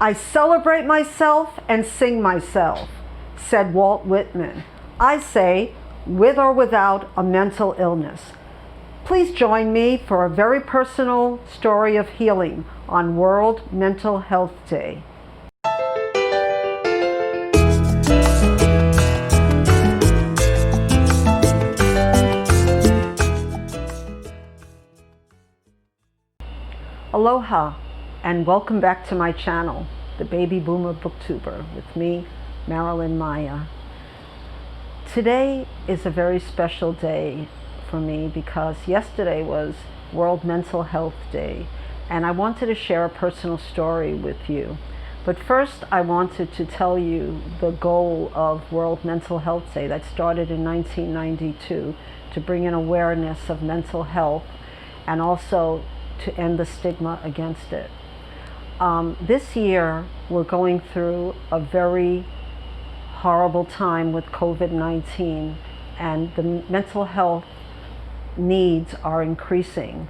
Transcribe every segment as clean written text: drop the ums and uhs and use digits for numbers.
I celebrate myself and sing myself, said Walt Whitman. I say, with or without a mental illness. Please join me for a very personal story of healing on World Mental Health Day. Aloha and welcome back to my channel, The Baby Boomer Booktuber, with me, Marilyn Maya. Today is a very special day for me because yesterday was World Mental Health Day and I wanted to share a personal story with you. But first I wanted to tell you the goal of World Mental Health Day that started in 1992 to bring in awareness of mental health and also to end the stigma against it. This year we're going through a very horrible time with COVID-19 and the mental health needs are increasing,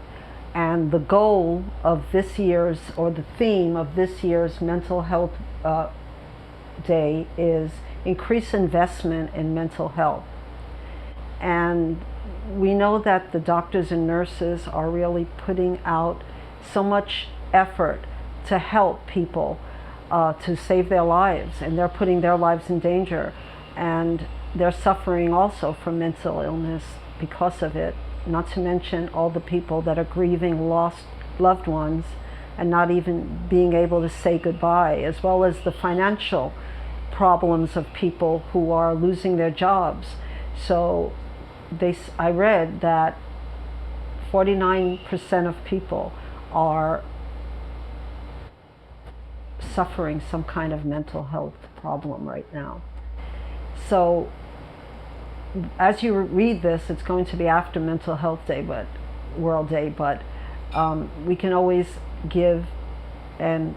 and the goal of this year's, or the theme of this year's Mental Health Day is increase investment in mental health. And we know that the doctors and nurses are really putting out so much effort to help people to save their lives, and they're putting their lives in danger, and they're suffering also from mental illness because of it, not to mention all the people that are grieving lost loved ones and not even being able to say goodbye, as well as the financial problems of people who are losing their jobs. So I read that 49% of people are suffering some kind of mental health problem right now. So as you read this, it's going to be after Mental Health Day, but World Day, but we can always give and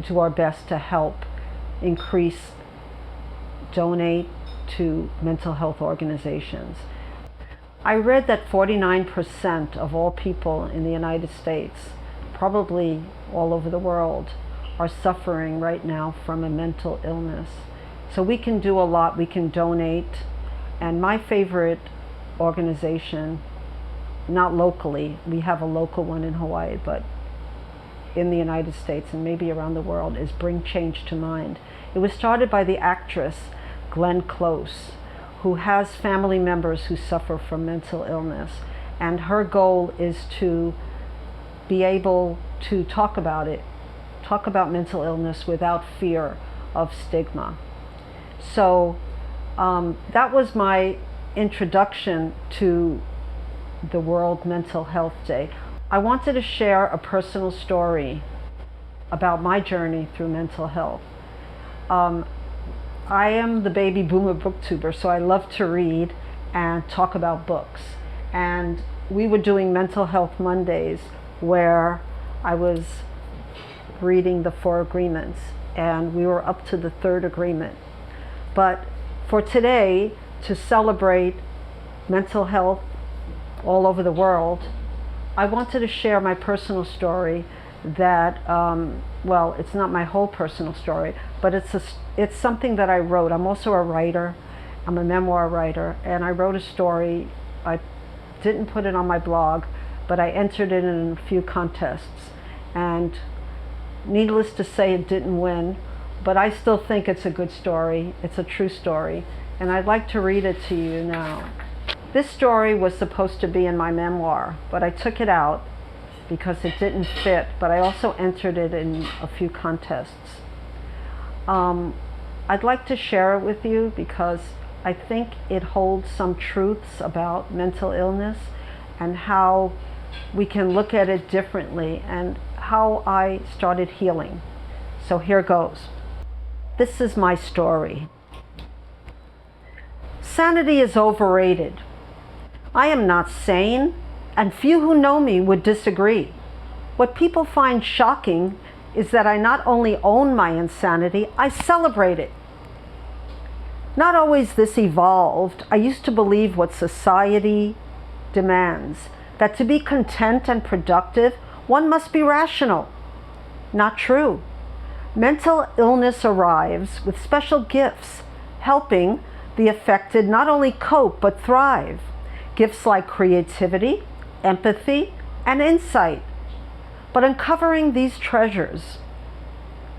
do our best to help increase, donate to mental health organizations. I read that 49% of all people in the United States, probably all over the world, are suffering right now from a mental illness. So we can do a lot. We can donate. And my favorite organization, not locally, we have a local one in Hawaii, but in the United States and maybe around the world, is Bring Change to Mind. It was started by the actress Glenn Close, who has family members who suffer from mental illness, and her goal is to be able to talk about it, talk about mental illness without fear of stigma. So that was my introduction to the World Mental Health Day. I wanted to share a personal story about my journey through mental health. I am the Baby Boomer Booktuber, so I love to read and talk about books. And we were doing Mental Health Mondays where I was reading the 4 agreements, and we were up to the 3rd agreement. But for today, to celebrate mental health all over the world, I wanted to share my personal story that, well, it's not my whole personal story, but it's something that I wrote. I'm also a writer. I'm a memoir writer, and I wrote a story. I didn't put it on my blog, but I entered it in a few contests, and needless to say, it didn't win, but I still think it's a good story. It's a true story, and I'd like to read it to you now. This story was supposed to be in my memoir, but I took it out because it didn't fit, but I also entered it in a few contests. I'd like to share it with you because I think it holds some truths about mental illness and how we can look at it differently and how I started healing. So here goes. This is my story. Sanity is overrated. I am not sane, and few who know me would disagree. What people find shocking is that I not only own my insanity, I celebrate it. Not always this evolved. I used to believe what society demands, that to be content and productive, one must be rational. Not true. Mental illness arrives with special gifts, helping the affected not only cope but thrive. Gifts like creativity, empathy, and insight. But uncovering these treasures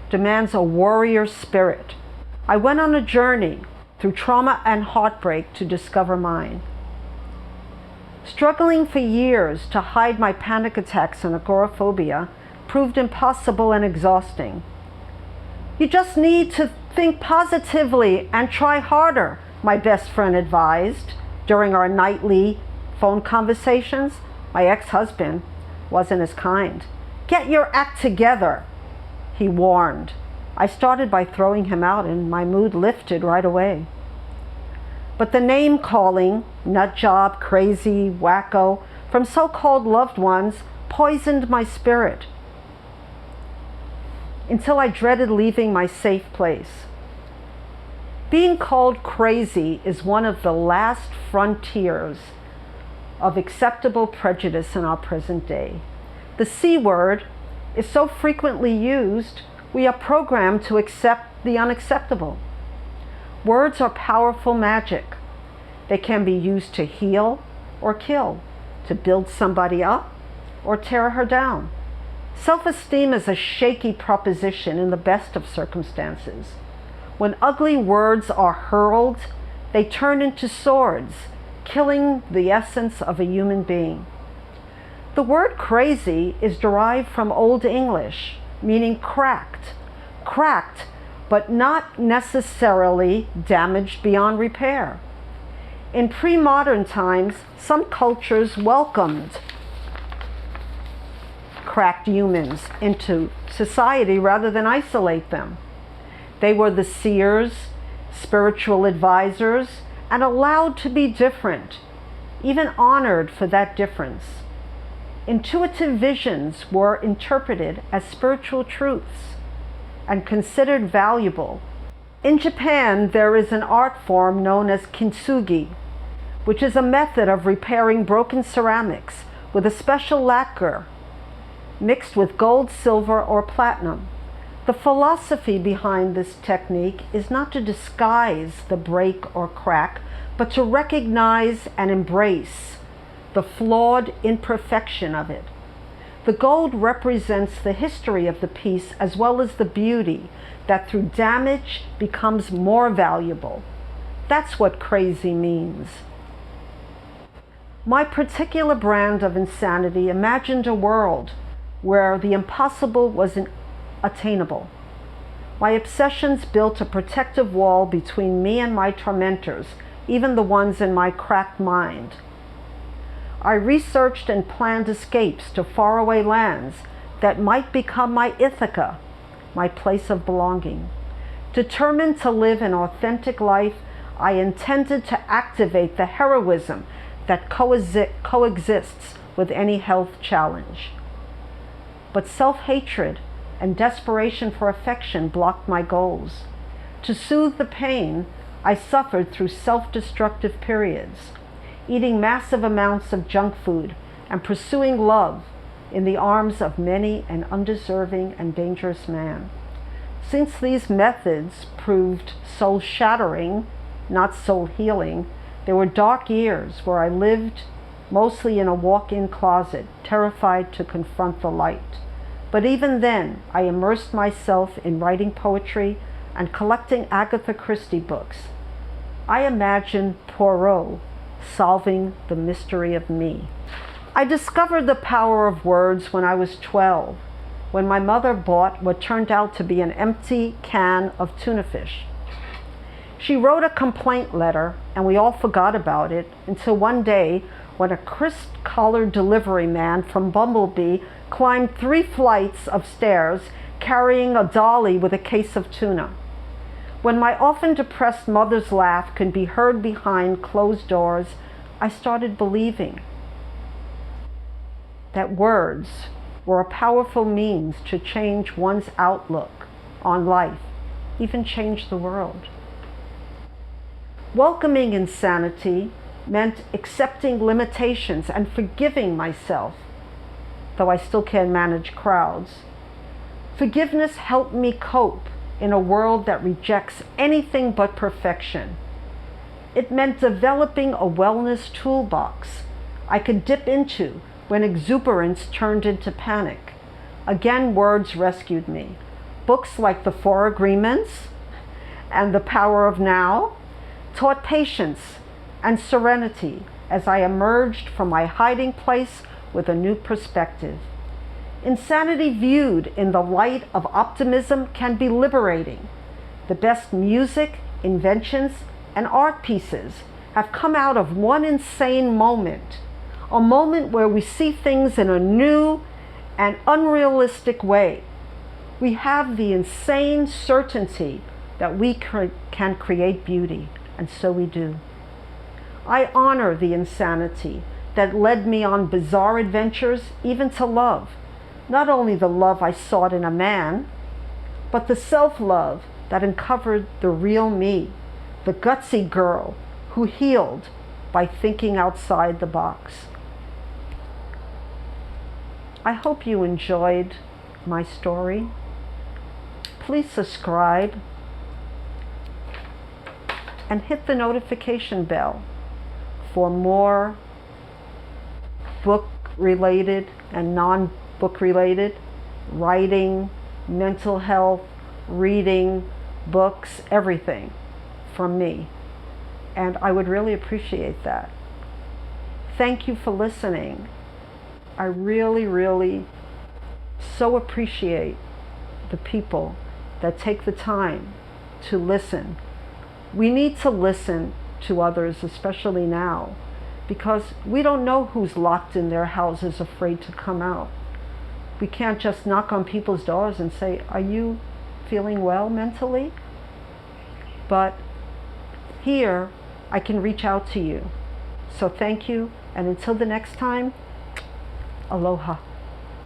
demands a warrior spirit. I went on a journey through trauma and heartbreak to discover mine. Struggling for years to hide my panic attacks and agoraphobia proved impossible and exhausting. You just need to think positively and try harder, my best friend advised during our nightly phone conversations. My ex-husband wasn't as kind. Get your act together, he warned. I started by throwing him out and my mood lifted right away. But the name calling, nut job, crazy, wacko, from so-called loved ones poisoned my spirit until I dreaded leaving my safe place. Being called crazy is one of the last frontiers of acceptable prejudice in our present day. The C word is so frequently used, we are programmed to accept the unacceptable. Words are powerful magic. They can be used to heal or kill, to build somebody up or tear her down. Self-esteem is a shaky proposition in the best of circumstances. When ugly words are hurled, they turn into swords, killing the essence of a human being. The word crazy is derived from Old English, meaning cracked. Cracked, but not necessarily damaged beyond repair. In pre-modern times, some cultures welcomed cracked humans into society rather than isolate them. They were the seers, spiritual advisors, and allowed to be different, even honored for that difference. Intuitive visions were interpreted as spiritual truths and considered valuable. In Japan, there is an art form known as kintsugi, which is a method of repairing broken ceramics with a special lacquer mixed with gold, silver, or platinum. The philosophy behind this technique is not to disguise the break or crack, but to recognize and embrace the flawed imperfection of it. The gold represents the history of the piece as well as the beauty that through damage becomes more valuable. That's what crazy means. My particular brand of insanity imagined a world where the impossible was attainable. My obsessions built a protective wall between me and my tormentors, even the ones in my cracked mind. I researched and planned escapes to faraway lands that might become my Ithaca, my place of belonging. Determined to live an authentic life, I intended to activate the heroism that coexists with any health challenge. But self-hatred and desperation for affection blocked my goals. To soothe the pain, I suffered through self-destructive periods, eating massive amounts of junk food and pursuing love in the arms of many an undeserving and dangerous man. Since these methods proved soul-shattering, not soul-healing, there were dark years where I lived mostly in a walk-in closet, terrified to confront the light. But even then, I immersed myself in writing poetry and collecting Agatha Christie books. I imagined Poirot solving the mystery of me. I discovered the power of words when I was 12, when my mother bought what turned out to be an empty can of tuna fish. She wrote a complaint letter, and we all forgot about it until one day when a crisp-collared delivery man from Bumblebee climbed 3 flights of stairs carrying a dolly with a case of tuna. When my often depressed mother's laugh could be heard behind closed doors, I started believing that words were a powerful means to change one's outlook on life, even change the world. Welcoming insanity meant accepting limitations and forgiving myself, though I still can't manage crowds. Forgiveness helped me cope in a world that rejects anything but perfection. It meant developing a wellness toolbox I could dip into when exuberance turned into panic. Again, words rescued me. Books like The Four Agreements and The Power of Now taught patience and serenity as I emerged from my hiding place with a new perspective. Insanity viewed in the light of optimism can be liberating. The best music, inventions, and art pieces have come out of one insane moment, a moment where we see things in a new and unrealistic way. We have the insane certainty that we can create beauty, and so we do. I honor the insanity that led me on bizarre adventures, even to love. Not only the love I sought in a man, but the self-love that uncovered the real me, the gutsy girl who healed by thinking outside the box. I hope you enjoyed my story. Please subscribe and hit the notification bell for more book-related and non-book-related writing, mental health, reading, books, everything from me. And I would really appreciate that. Thank you for listening. I really, really so appreciate the people that take the time to listen. We need to listen to others, especially now, because we don't know who's locked in their houses afraid to come out. We can't just knock on people's doors and say, "Are you feeling well mentally?" But here, I can reach out to you. So thank you, and until the next time, aloha.